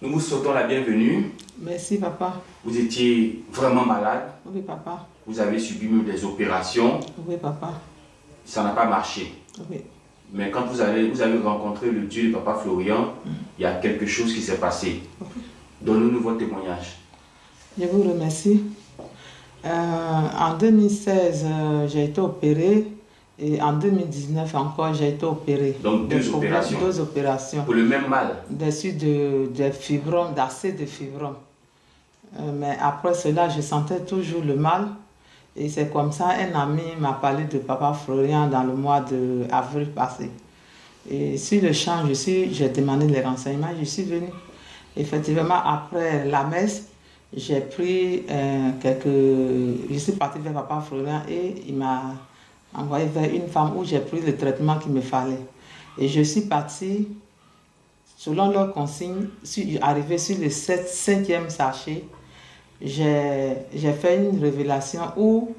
Nous vous souhaitons la bienvenue. Merci, papa. Vous étiez vraiment malade. Oui, papa. Vous avez subi même des opérations. Oui, papa. Ça n'a pas marché. Oui. Mais quand vous avez rencontré le Dieu de Papa Florian, il y a quelque chose qui s'est passé. Donnez-nous votre témoignage. Je vous remercie. En 2016, j'ai été opérée. Et en 2019 encore, j'ai été opérée. Donc deux opérations. Deux opérations. Pour le même mal. Dessus de fibromes, d'assez de fibromes. Mais après cela, je sentais toujours le mal. Et c'est comme ça, un ami m'a parlé de Papa Florian dans le mois d'avril passé. Et sur le champ, j'ai demandé les renseignements, je suis venue. Effectivement, après la messe, j'ai pris je suis partie vers Papa Florian et il m'a envoyé vers une femme où j'ai pris le traitement qu'il me fallait. Et je suis partie, selon leurs consignes, arrivée sur le 5e sachet, j'ai fait une révélation où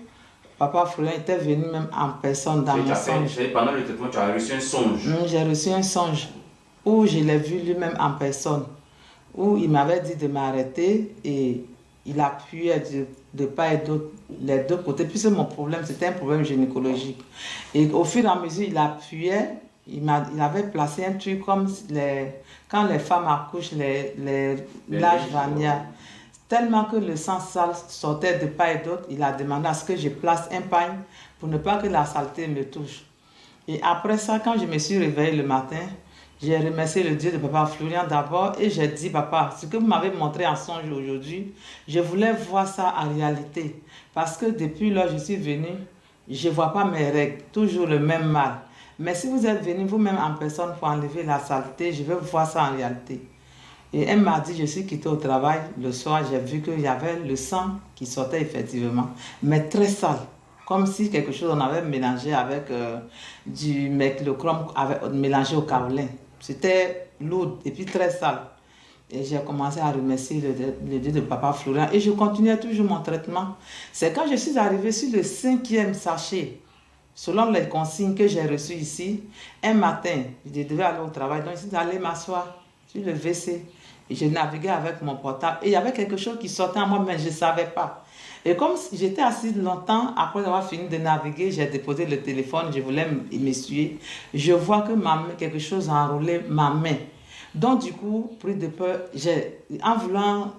Papa Florian était venu même en personne dans mon songe. Pendant le traitement, tu as reçu un songe. J'ai reçu un songe où je l'ai vu lui-même en personne, où il m'avait dit de m'arrêter et il appuyait de part et d'autre, les deux côtés, puisque mon problème, c'était un problème gynécologique. Et au fur et à mesure, il appuyait, il avait placé un truc comme quand les femmes accouchent, les lages vania. Tellement que le sang sale sortait de part et d'autre, il a demandé à ce que je place un pagne pour ne pas que la saleté me touche. Et après ça, quand je me suis réveillée le matin, j'ai remercié le Dieu de Papa Florian d'abord et j'ai dit, Papa, ce que vous m'avez montré en songe aujourd'hui, je voulais voir ça en réalité. Parce que depuis là, je suis venue, je ne vois pas mes règles, toujours le même mal. Mais si vous êtes venu vous-même en personne pour enlever la saleté, je veux voir ça en réalité. Et elle m'a dit, je suis quittée au travail, le soir, j'ai vu qu'il y avait le sang qui sortait effectivement, mais très sale. Comme si quelque chose on avait mélangé avec du mercurochrome mélangé au kaolin. C'était lourd et puis très sale. Et j'ai commencé à remercier le Dieu de Papa Florian. Et je continuais toujours mon traitement. C'est quand je suis arrivée sur le 5e sachet, selon les consignes que j'ai reçues ici, un matin, je devais aller au travail, donc je suis allée m'asseoir sur le WC. Et je naviguais avec mon portable. Et il y avait quelque chose qui sortait en moi, mais je ne savais pas. Et comme j'étais assise longtemps, après avoir fini de naviguer, j'ai déposé le téléphone, je voulais m'essuyer. Je vois que quelque chose a enroulé ma main. Donc du coup, pris de peur, en voulant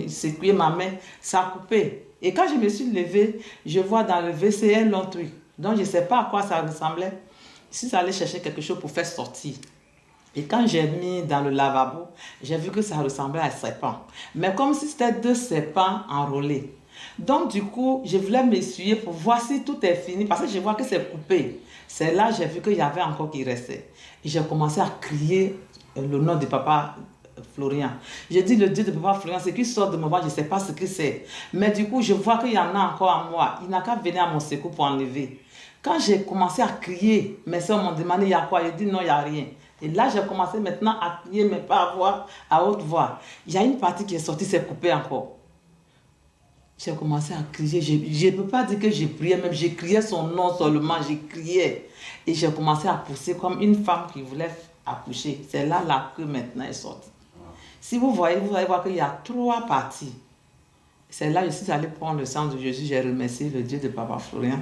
secouer ma main, ça a coupé. Et quand je me suis levée, je vois dans le WC un long truc. Donc je ne sais pas à quoi ça ressemblait. Si ça allait chercher quelque chose pour faire sortir. Et quand j'ai mis dans le lavabo, j'ai vu que ça ressemblait à un serpent. Mais comme si c'était 2 serpents enrôlés. Donc du coup, je voulais m'essuyer pour voir si tout est fini. Parce que je vois que c'est coupé. C'est là que j'ai vu qu'il y avait encore qui restait. Et j'ai commencé à crier le nom de Papa Florian. J'ai dit le Dieu de Papa Florian, ce qui sort de mon ventre, je ne sais pas ce que c'est. Mais du coup, je vois qu'il y en a encore en moi. Il n'a qu'à venir à mon secours pour enlever. Quand j'ai commencé à crier, mes soeurs m'ont demandé il y a quoi. J'ai dit non, il n'y a rien. Et là, j'ai commencé maintenant à crier, mais pas à haute voix. Il y a une partie qui est sortie, c'est coupé encore. J'ai commencé à crier. Je ne peux pas dire que j'ai prié, même j'ai crié son nom seulement, j'ai crié. Et j'ai commencé à pousser comme une femme qui voulait accoucher. C'est là la queue maintenant est sortie. Si vous voyez, vous allez voir qu'il y a 3 parties. C'est là que je suis allée prendre le sang de Jésus. J'ai remercié le Dieu de Papa Florian.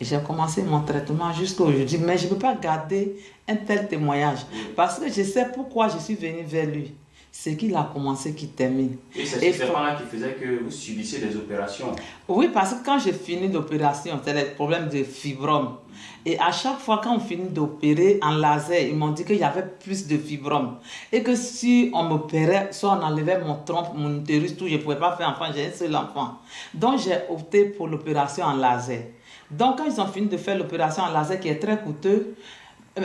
Et j'ai commencé mon traitement jusqu'à aujourd'hui. Mais je ne peux pas garder un tel témoignage. Parce que je sais pourquoi je suis venue vers lui. C'est qu'il a commencé, qu'il termine. Et c'est ce serpent-là qui faisait que vous subissiez des opérations. Oui, parce que quand j'ai fini l'opération, c'est le problème de fibromes. Et à chaque fois, quand on finit d'opérer en laser, ils m'ont dit qu'il y avait plus de fibromes. Et que si on m'opérait, soit on enlevait mon trompe, mon utérus, tout, je ne pouvais pas faire enfant, j'ai un seul enfant. Donc j'ai opté pour l'opération en laser. Donc quand ils ont fini de faire l'opération en laser, qui est très coûteuse,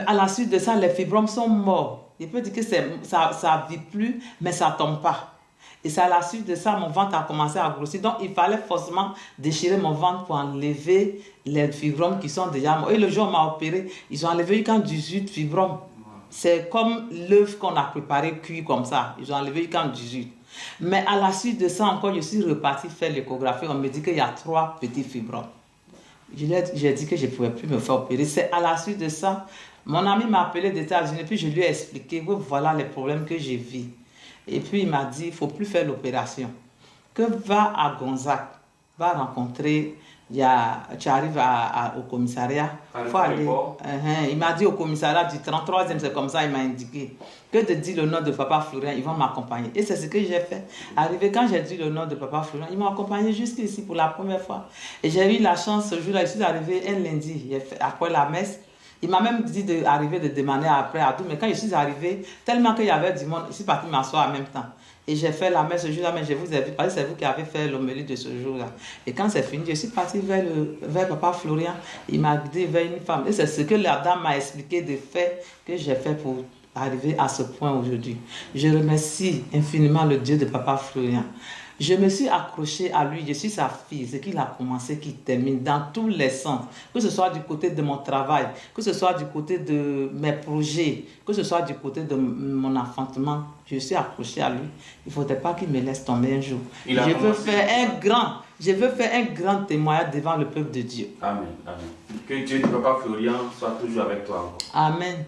à la suite de ça, les fibromes sont morts. Je peux dire que ça ne vit plus, mais ça ne tombe pas. Et c'est à la suite de ça, mon ventre a commencé à grossir. Donc, il fallait forcément déchirer mon ventre pour enlever les fibromes qui sont déjà morts. Et le jour où on m'a opéré, ils ont enlevé quand 18 fibromes. C'est comme l'œuf qu'on a préparé cuit comme ça. Ils ont enlevé quand 18. Mais à la suite de ça, encore, je suis repartie faire l'échographie. On me dit qu'il y a 3 petits fibromes. J'ai dit que je ne pouvais plus me faire opérer. C'est à la suite de ça, mon ami m'a appelé des États-Unis, puis je lui ai expliqué que voilà les problèmes que j'ai vus. Et puis il m'a dit, il ne faut plus faire l'opération. Que va à Gonzague, va rencontrer, tu arrives au commissariat. Faut aller. Il m'a dit au commissariat du 33e, c'est comme ça, il m'a indiqué. Que de dire le nom de Papa Florian, ils vont m'accompagner. Et c'est ce que j'ai fait. Arrivé, quand j'ai dit le nom de Papa Florian, ils m'ont accompagné jusqu'ici pour la première fois. Et j'ai eu la chance ce jour-là, je suis arrivé un lundi, après la messe. Il m'a même dit d'arriver de demander après à tout. Mais quand je suis arrivé, tellement qu'il y avait du monde, je suis parti m'asseoir en même temps. Et j'ai fait la messe ce jour-là, mais je vous ai vu, parce que c'est vous qui avez fait l'homélie de ce jour-là. Et quand c'est fini, je suis parti vers Papa Florian. Il m'a guidé vers une femme. Et c'est ce que la dame m'a expliqué de fait que j'ai fait pour arriver à ce point aujourd'hui. Je remercie infiniment le Dieu de Papa Florian. Je me suis accrochée à lui, je suis sa fille, ce qu'il a commencé, qu'il termine dans tous les sens, que ce soit du côté de mon travail, que ce soit du côté de mes projets, que ce soit du côté de mon enfantement, je suis accrochée à lui. Il ne faudrait pas qu'il me laisse tomber un jour. Je veux faire un grand témoignage devant le peuple de Dieu. Amen, amen. Que Dieu de Papa Florian soit toujours avec toi encore. Amen.